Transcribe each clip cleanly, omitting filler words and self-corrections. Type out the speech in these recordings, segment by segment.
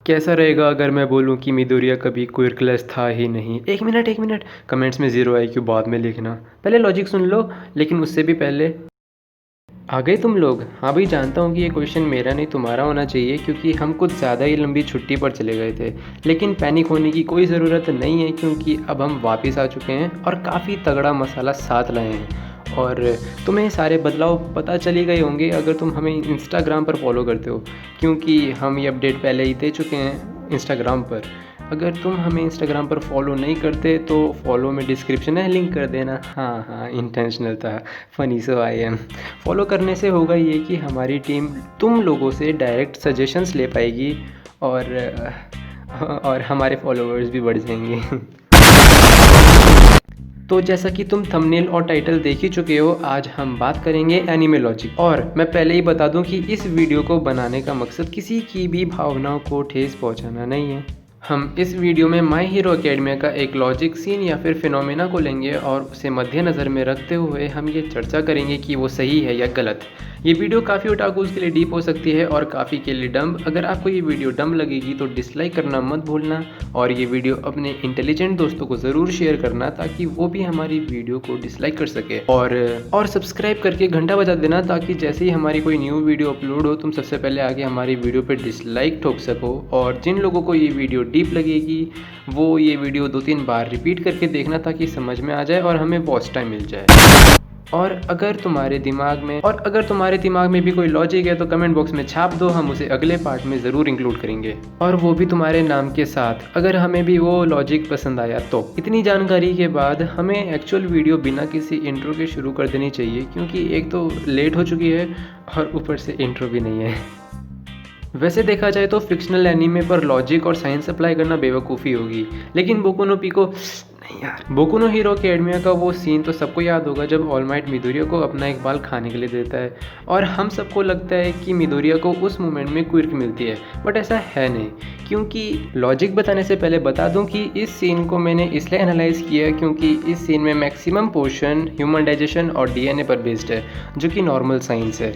कैसा रहेगा अगर मैं बोलूँ कि मिडोरिया कभी क्विर्कलेस था ही नहीं? एक मिनट कमेंट्स में ज़ीरो IQ बाद में लिखना। पहले लॉजिक सुन लो, लेकिन उससे भी पहले आ गए तुम लोग? हाँ भाई, जानता हूँ कि ये क्वेश्चन मेरा नहीं तुम्हारा होना चाहिए, क्योंकि हम कुछ ज़्यादा ही लंबी छुट्टी पर चले गए थे। लेकिन पैनिक होने की कोई ज़रूरत नहीं है, क्योंकि अब हम वापस आ चुके हैं और काफ़ी तगड़ा मसाला साथ लाए हैं। और तुम्हें सारे बदलाव पता चल ही गए होंगे अगर तुम हमें इंस्टाग्राम पर फॉलो करते हो, क्योंकि हम ये अपडेट पहले ही दे चुके हैं इंस्टाग्राम पर। अगर तुम हमें इंस्टाग्राम पर फॉलो नहीं करते तो फॉलो में डिस्क्रिप्शन है, लिंक कर देना। हाँ, इंटेंशनल था, funny so I am. Follow करने से होगा ये कि हमारी टीम तुम लोगों से डायरेक्ट सजेशंस ले पाएगी और हमारे फॉलोअर्स भी बढ़ जाएंगे। तो जैसा कि तुम थंबनेल और टाइटल देख ही चुके हो, आज हम बात करेंगे एनिमे लॉजिक। और मैं पहले ही बता दूं कि इस वीडियो को बनाने का मकसद किसी की भी भावनाओं को ठेस पहुंचाना नहीं है। हम इस वीडियो में माई हीरो अकेडमिया का एक लॉजिक सीन या फिर फिनोमेना को लेंगे और उसे मद्देनज़र में रखते हुए हम ये चर्चा करेंगे कि वो सही है या गलत। ये वीडियो काफ़ी ओटाकूज़ के लिए डीप हो सकती है और काफ़ी के लिए डम्ब। अगर आपको ये वीडियो डम्ब लगेगी तो डिसलाइक करना मत भूलना, और ये वीडियो अपने इंटेलिजेंट दोस्तों को ज़रूर शेयर करना ताकि वो भी हमारी वीडियो को डिसलाइक कर सके। और सब्सक्राइब करके घंटा बजा देना, ताकि जैसे ही हमारी कोई न्यू वीडियो अपलोड हो तुम सबसे पहले आके हमारी वीडियो पर डिसलाइक ठोक सको। और जिन लोगों को ये वीडियो डीप लगेगी वो ये वीडियो 2-3 बार रिपीट करके देखना, ताकि समझ में आ जाए और हमें वॉच टाइम मिल जाए। और अगर तुम्हारे दिमाग में भी कोई लॉजिक है तो कमेंट बॉक्स में छाप दो, हम उसे अगले पार्ट में ज़रूर इंक्लूड करेंगे, और वो भी तुम्हारे नाम के साथ, अगर हमें भी वो लॉजिक पसंद आया तो। इतनी जानकारी के बाद हमें एक्चुअल वीडियो बिना किसी इंट्रो के शुरू कर देनी चाहिए, क्योंकि एक तो लेट हो चुकी है और ऊपर से इंट्रो भी नहीं है। वैसे देखा जाए तो फिक्शनल एनीमे पर लॉजिक और साइंस अप्लाई करना बेवकूफ़ी होगी, लेकिन बोकु नो पिको नहीं यार, बोकु नो हीरो अकेडमिया का वो सीन तो सबको याद होगा जब ऑल माइट मिडोरिया को अपना एक बाल खाने के लिए देता है, और हम सबको लगता है कि मिडोरिया को उस मोमेंट में क्विर्क मिलती है, बट ऐसा है नहीं। क्योंकि लॉजिक बताने से पहले बता दूं कि इस सीन को मैंने इसलिए एनालाइज किया क्योंकि इस सीन में मैक्सिमम पोर्शन ह्यूमन डाइजेशन और DNA पर बेस्ड है, जो कि नॉर्मल साइंस है,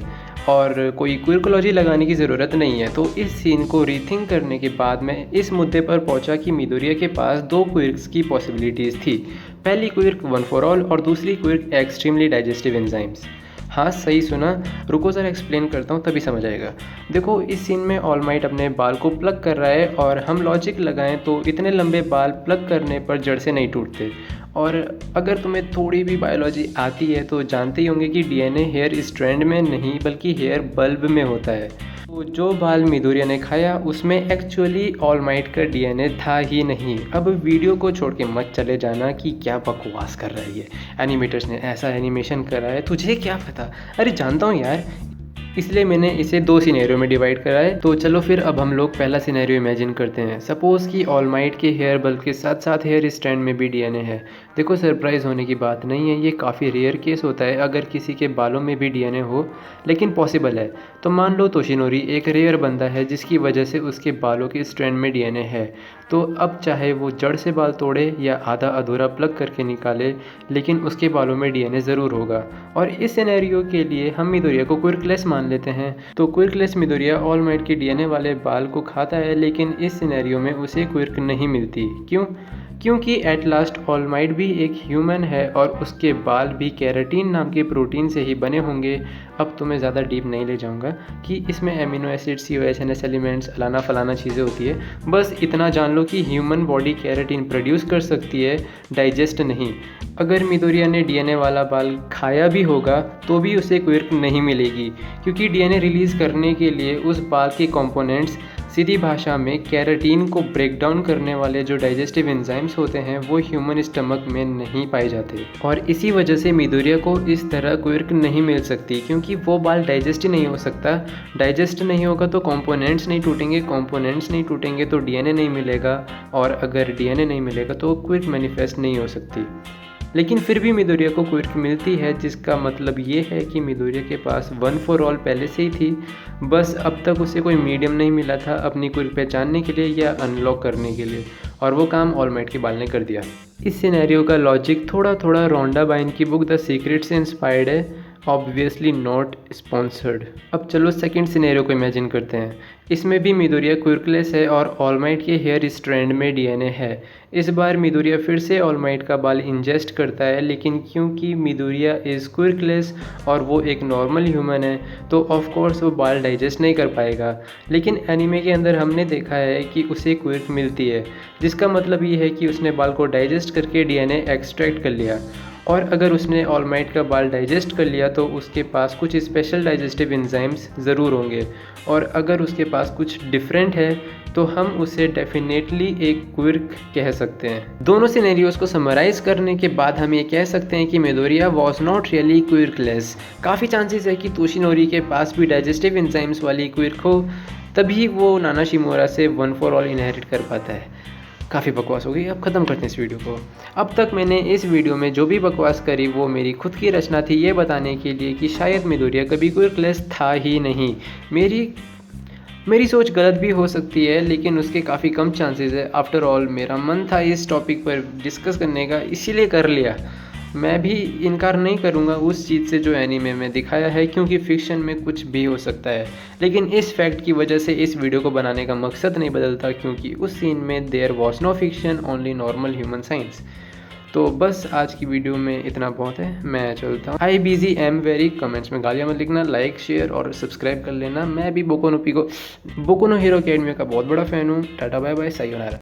और कोई क्विर्कोलॉजी लगाने की ज़रूरत नहीं है। तो इस सीन को रीथिंक करने के बाद मैं इस मुद्दे पर पहुंचा कि मिडोरिया के पास 2 क्विर्क्स की पॉसिबिलिटीज़ थी। पहली क्विर्क वन फॉर ऑल और दूसरी क्विर्क एक्सट्रीमली डाइजेस्टिव एंजाइम्स। हाँ, सही सुना, रुको ज़रा एक्सप्लेन करता हूँ तभी समझ आएगा। देखो, इस सीन में ऑल माइट अपने बाल को प्लग कर रहा है, और हम लॉजिक लगाएं तो इतने लंबे बाल प्लग करने पर जड़ से नहीं टूटते। और अगर तुम्हें थोड़ी भी बायोलॉजी आती है तो जानते ही होंगे कि DNA हेयर स्ट्रैंड में नहीं बल्कि हेयर बल्ब में होता है। तो जो बाल मिडोरिया ने खाया उसमें एक्चुअली ऑल माइट का DNA था ही नहीं। अब वीडियो को छोड़ के मत चले जाना कि क्या बकवास कर रहा है ये, एनिमेटर्स ने ऐसा एनिमेशन करा है, तुझे क्या पता। अरे जानता हूँ यार, इसलिए मैंने इसे 2 सिनेरियो में डिवाइड करा है। तो चलो फिर अब हम लोग पहला सिनेरियो इमेजिन करते हैं। सपोज़ कि ऑल माइट के हेयर बल्ब के साथ साथ हेयर स्ट्रैंड में भी DNA है। देखो, सरप्राइज़ होने की बात नहीं है, ये काफ़ी रेयर केस होता है अगर किसी के बालों में भी DNA हो, लेकिन पॉसिबल है। तो मान लो तोशिनोरी एक रेयर बंदा है जिसकी वजह से उसके बालों के स्ट्रैंड में DNA है। तो अब चाहे वो जड़ से बाल तोड़े या आधा अधूरा प्लग करके निकाले, लेकिन उसके बालों में DNA ज़रूर होगा। और इस सिनेरियो के लिए हम मिडोरिया को क्विर्कलेस मान लेते हैं। तो क्विर्कलेस मिडोरिया ऑल माइट के DNA वाले बाल को खाता है, लेकिन इस सिनेरियो में उसे क्विर्क नहीं मिलती। क्यों? क्योंकि एट लास्ट ऑल माइट भी एक ह्यूमन है और उसके बाल भी केराटिन नाम के प्रोटीन से ही बने होंगे। अब तो मैं ज़्यादा डीप नहीं ले जाऊंगा कि इसमें एमिनो एसिड, COS, एलिमेंट्स, अलाना फलाना चीज़ें होती है। बस इतना जान लो कि ह्यूमन बॉडी केराटिन प्रोड्यूस कर सकती है, डाइजेस्ट नहीं। अगर मिडोरिया ने DNA वाला बाल खाया भी होगा तो भी उसे क्विर्क नहीं मिलेगी, क्योंकि DNA रिलीज़ करने के लिए उस बाल के कंपोनेंट्स, सीधी भाषा में केराटिन को ब्रेक डाउन करने वाले जो डाइजेस्टिव एंजाइम्स होते हैं, वो ह्यूमन स्टमक में नहीं पाए जाते। और इसी वजह से मिडोरिया को इस तरह क्विर्क नहीं मिल सकती, क्योंकि वो बाल डाइजेस्ट ही नहीं हो सकता। डाइजेस्ट नहीं होगा तो कंपोनेंट्स नहीं टूटेंगे, कंपोनेंट्स नहीं टूटेंगे तो DNA नहीं मिलेगा, और अगर DNA नहीं मिलेगा तो क्विर्क मैनिफेस्ट नहीं हो सकती। लेकिन फिर भी मिडोरिया को क्विर्क मिलती है, जिसका मतलब ये है कि मिडोरिया के पास वन फॉर ऑल पहले से ही थी, बस अब तक उसे कोई मीडियम नहीं मिला था अपनी क्विर्क पहचानने के लिए या अनलॉक करने के लिए, और वो काम ऑल माइट के बाल ने कर दिया। इस सिनेरियो का लॉजिक थोड़ा थोड़ा रोंडा बाइन की बुक द सीक्रेट से इंस्पायर्ड है, ऑब्वियसली नॉट स्पॉन्सर्ड। अब चलो सेकंड सिनेरियो को इमेजिन करते हैं। इसमें भी मिडोरिया क्विर्कलेस है और ऑल माइट के हेयर स्ट्रैंड में डीएनए है। इस बार मिडोरिया फिर से ऑल माइट का बाल इंजेस्ट करता है, लेकिन क्योंकि मिडोरिया इज़ क्विर्कलेस और वो एक नॉर्मल ह्यूमन है तो ऑफ कोर्स वो बाल डाइजेस्ट नहीं कर पाएगा। लेकिन एनीमे के अंदर हमने देखा है कि उसे क्विर्क मिलती है, जिसका मतलब ये है कि उसने बाल को डाइजेस्ट करके डीएनए एक्सट्रैक्ट कर लिया। और अगर उसने ऑल माइट का बाल डाइजेस्ट कर लिया तो उसके पास कुछ स्पेशल डाइजेस्टिव एंजाइम्स ज़रूर होंगे, और अगर उसके पास कुछ डिफरेंट है तो हम उसे डेफिनेटली एक क्विर्क कह सकते हैं। दोनों सिनेरियोज को समराइज करने के बाद हम ये कह सकते हैं कि मिडोरिया वॉज नॉट रियली क्विर्कलेस। काफ़ी चांसेस है कि तोशिनोरी के पास भी डाइजेस्टिव एंजाइम्स वाली क्विर्क हो, तभी वो नाना शिमोरा से वन फॉर ऑल इनहेरिट कर पाता है। काफ़ी बकवास हो गई, अब ख़त्म करते हैं इस वीडियो को। अब तक मैंने इस वीडियो में जो भी बकवास करी वो मेरी खुद की रचना थी, ये बताने के लिए कि शायद मिडोरिया कभी क्विर्कलेस था ही नहीं। मेरी सोच गलत भी हो सकती है, लेकिन उसके काफ़ी कम चांसेस है। आफ्टर ऑल मेरा मन था इस टॉपिक पर डिस्कस करने का, इसीलिए कर लिया। मैं भी इनकार नहीं करूँगा उस चीज़ से जो एनीमे में दिखाया है, क्योंकि फिक्शन में कुछ भी हो सकता है। लेकिन इस फैक्ट की वजह से इस वीडियो को बनाने का मकसद नहीं बदलता, क्योंकि उस सीन में there was no fiction, only normal human science. तो बस आज की वीडियो में इतना बहुत है, मैं चलता हूँ। आई बिजी एम वेरी, कमेंट्स में गालियाँ मत लिखना, लाइक शेयर और सब्सक्राइब कर लेना। मैं भी बोको नो हीरो अकेडमी का बहुत बड़ा फ़ैन हूँ। Tata bye bye, sayonara.